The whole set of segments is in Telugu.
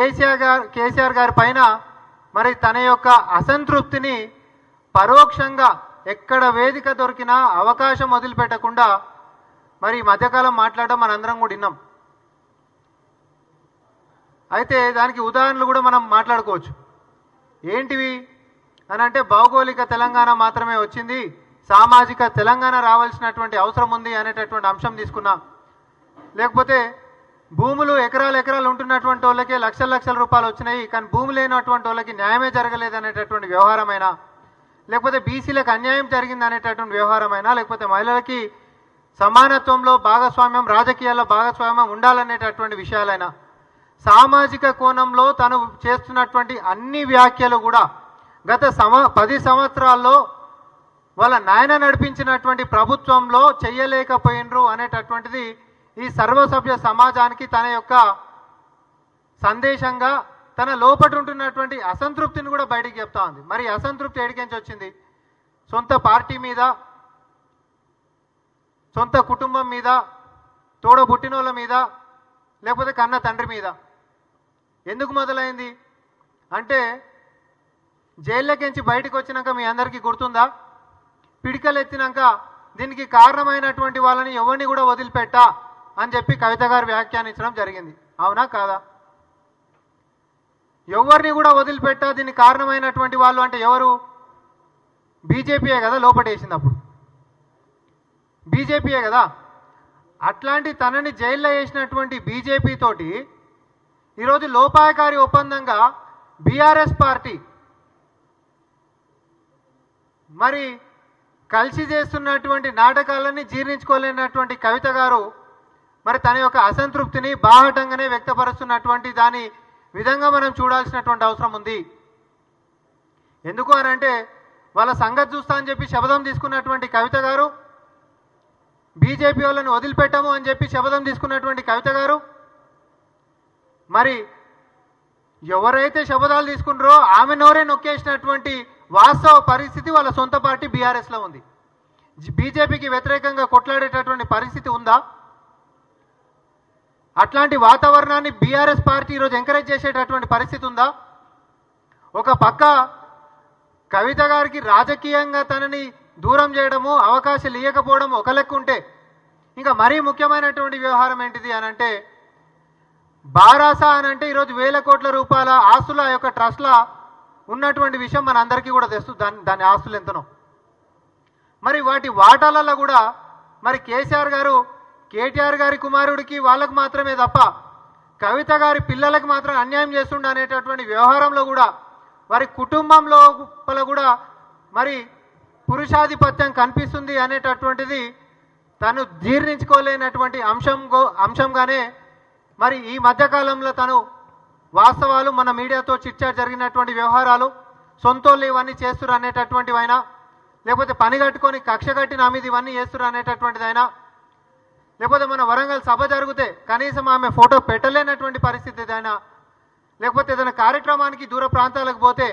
కేసీఆర్ గారి పైన మరి తన యొక్క అసంతృప్తిని పరోక్షంగా ఎక్కడ వేదిక దొరికినా అవకాశం వదిలిపెట్టకుండా మరి మధ్యకాలం మాట్లాడడం మనందరం కూడా విన్నాం. అయితే దానికి ఉదాహరణలు కూడా మనం మాట్లాడుకోవచ్చు. ఏంటివి అని అంటే భౌగోళిక తెలంగాణ మాత్రమే వచ్చింది, సామాజిక తెలంగాణ రావాల్సినటువంటి అవసరం ఉంది అనేటటువంటి అంశం తీసుకున్నా. లేకపోతే భూములు ఎకరాలు ఉంటున్నటువంటి వాళ్ళకే లక్షల రూపాయలు వచ్చినాయి, కానీ భూమి లేనటువంటి వాళ్ళకి న్యాయమే జరగలేదు అనేటటువంటి వ్యవహారమైనా, లేకపోతే బీసీలకు అన్యాయం జరిగింది అనేటటువంటి వ్యవహారమైనా, లేకపోతే మహిళలకి సమానత్వంలో భాగస్వామ్యం, రాజకీయాల్లో భాగస్వామ్యం ఉండాలనేటటువంటి విషయాలైనా, సామాజిక కోణంలో తను చేస్తున్నటువంటి అన్ని వ్యాఖ్యలు కూడా గత 10 సంవత్సరాల్లో వాళ్ళ నాయన నడిపించినటువంటి ప్రభుత్వంలో చెయ్యలేకపోయినరు అనేటటువంటిది ఈ సర్వసభ్య సమాజానికి తన యొక్క సందేశంగా తన లోపట ఉంటున్నటువంటి అసంతృప్తిని కూడా బయటికి చెప్తా ఉంది. మరి అసంతృప్తి ఎడికించి వచ్చింది? సొంత పార్టీ మీద, సొంత కుటుంబం మీద, తోడబుట్టినోళ్ళ మీద, లేకపోతే కన్న తండ్రి మీద. ఎందుకు మొదలైంది అంటే జైల్లోకించి బయటకు వచ్చినాక మీ అందరికీ గుర్తుందా, పిడికలు ఎత్తినాక దీనికి కారణమైనటువంటి వాళ్ళని ఎవరిని కూడా వదిలిపెట్టా అని చెప్పి కవిత గారు వ్యాఖ్యానించడం జరిగింది. అవునా కాదా? ఎవరిని కూడా వదిలిపెట్టా దీనికి కారణమైనటువంటి వాళ్ళు అంటే ఎవరు? బీజేపీయే కదా లోపటేసింది, అప్పుడు బీజేపీయే కదా. అట్లాంటి తనని జైల్లో వేసినటువంటి బీజేపీ తోటి ఈరోజు లోపాయకారి ఒప్పందంగా బీఆర్ఎస్ పార్టీ మరి కలిసి చేస్తున్నటువంటి నాటకాలన్నీ జీర్ణించుకోలేనటువంటి కవిత గారు మరి తన యొక్క అసంతృప్తిని బాహటంగానే వ్యక్తపరుస్తున్నటువంటి దాని విధంగా మనం చూడాల్సినటువంటి అవసరం ఉంది. ఎందుకు అని అంటే వాళ్ళ సంగతి చూస్తా అని చెప్పి శపథం తీసుకున్నటువంటి కవిత గారు, బీజేపీ వాళ్ళని వదిలిపెట్టాము అని చెప్పి శపథం తీసుకున్నటువంటి కవిత గారు, మరి ఎవరైతే శపథాలు తీసుకున్నారో ఆమె నోరే నొక్కేసినటువంటి వాస్తవ పరిస్థితి వాళ్ళ సొంత పార్టీ బీఆర్ఎస్లో ఉంది. బీజేపీకి వ్యతిరేకంగా కొట్లాడేటటువంటి పరిస్థితి ఉందా? అట్లాంటి వాతావరణాన్ని బీఆర్ఎస్ పార్టీ ఈరోజు ఎంకరేజ్ చేసేటటువంటి పరిస్థితి ఉందా? ఒక పక్క కవిత గారికి రాజకీయంగా తనని దూరం చేయడము, అవకాశాలు ఇవ్వకపోవడం ఒక లెక్క ఉంటే, ఇంకా మరీ ముఖ్యమైనటువంటి వ్యవహారం ఏంటిది అని అంటే బారాసా అని అంటే ఈరోజు వేల కోట్ల రూపాయల ఆస్తుల యొక్క ట్రస్ట్ల ఉన్నటువంటి విషయం మన అందరికీ కూడా తెలుసు. దాని ఆస్తులు ఎంతనో. మరి వాటి వాటాలలో కూడా మరి కేసీఆర్ గారు కేటీఆర్ గారి కుమారుడికి వాళ్ళకు మాత్రమే తప్ప కవిత గారి పిల్లలకు మాత్రం అన్యాయం చేస్తుండ అనేటటువంటి వ్యవహారంలో కూడా వారి కుటుంబంలో కూడా మరి పురుషాధిపత్యం కనిపిస్తుంది అనేటటువంటిది తను జీర్ణించుకోలేనటువంటి అంశంగానే మరి ఈ మధ్యకాలంలో తను వాస్తవాలు మన మీడియాతో చిట్చాట్ జరిగినటువంటి వ్యవహారాలు, సొంతోళ్ళు ఇవన్నీ చేస్తున్నారు అనేటటువంటివైనా, లేకపోతే పని కట్టుకొని కక్ష కట్టి నా మీద ఇవన్నీ చేస్తున్నారు అనేటటువంటిదైనా, లేకపోతే మన వరంగల్ సభ జరిగితే కనీసం ఆమె ఫోటో పెట్టలేనటువంటి పరిస్థితి అయినా, లేకపోతే ఏదైనా కార్యక్రమానికి దూర ప్రాంతాలకు పోతే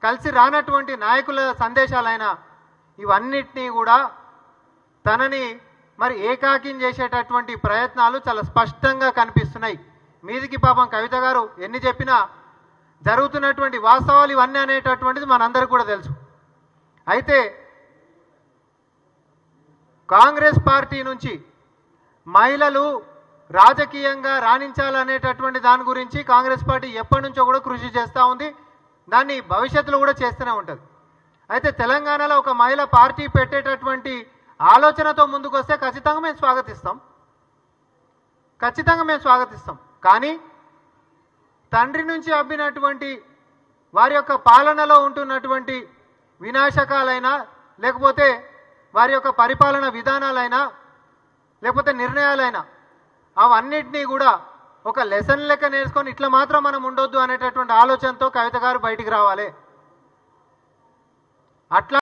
కలిసి రానటువంటి నాయకుల సందేశాలైనా, ఇవన్నిటినీ కూడా తనని మరి ఏకాకిం చేసేటటువంటి ప్రయత్నాలు చాలా స్పష్టంగా కనిపిస్తున్నాయి. మీదికి పాపం కవిత గారు ఎన్ని చెప్పినా జరుగుతున్నటువంటి వాస్తవాలు ఇవన్నీ అనేటటువంటిది మనందరికీ కూడా తెలుసు. అయితే కాంగ్రెస్ పార్టీ నుంచి మహిళలు రాజకీయంగా రాణించాలనేటటువంటి దాని గురించి కాంగ్రెస్ పార్టీ ఎప్పటి నుంచో కూడా కృషి చేస్తూ ఉంది, దాన్ని భవిష్యత్తులో కూడా చేస్తూనే ఉంటుంది. అయితే తెలంగాణలో ఒక మహిళ పార్టీ పెట్టేటటువంటి ఆలోచనతో ముందుకు వస్తే ఖచ్చితంగా మేము స్వాగతిస్తాం. కానీ తండ్రి నుంచి అబ్బినటువంటి వారి యొక్క పాలనలో ఉంటున్నటువంటి వినాశకాలైనా, లేకపోతే వారి యొక్క పరిపాలన విధానాలైనా, లేకపోతే నిర్ణయాలైనా, అవన్నిటినీ కూడా ఒక లెసన్ లెక్క నేర్చుకొని ఇట్లా మాత్రం మనం ఉండొద్దు అనేటటువంటి ఆలోచనతో కవిత గారు బయటికి రావాలి. అట్లా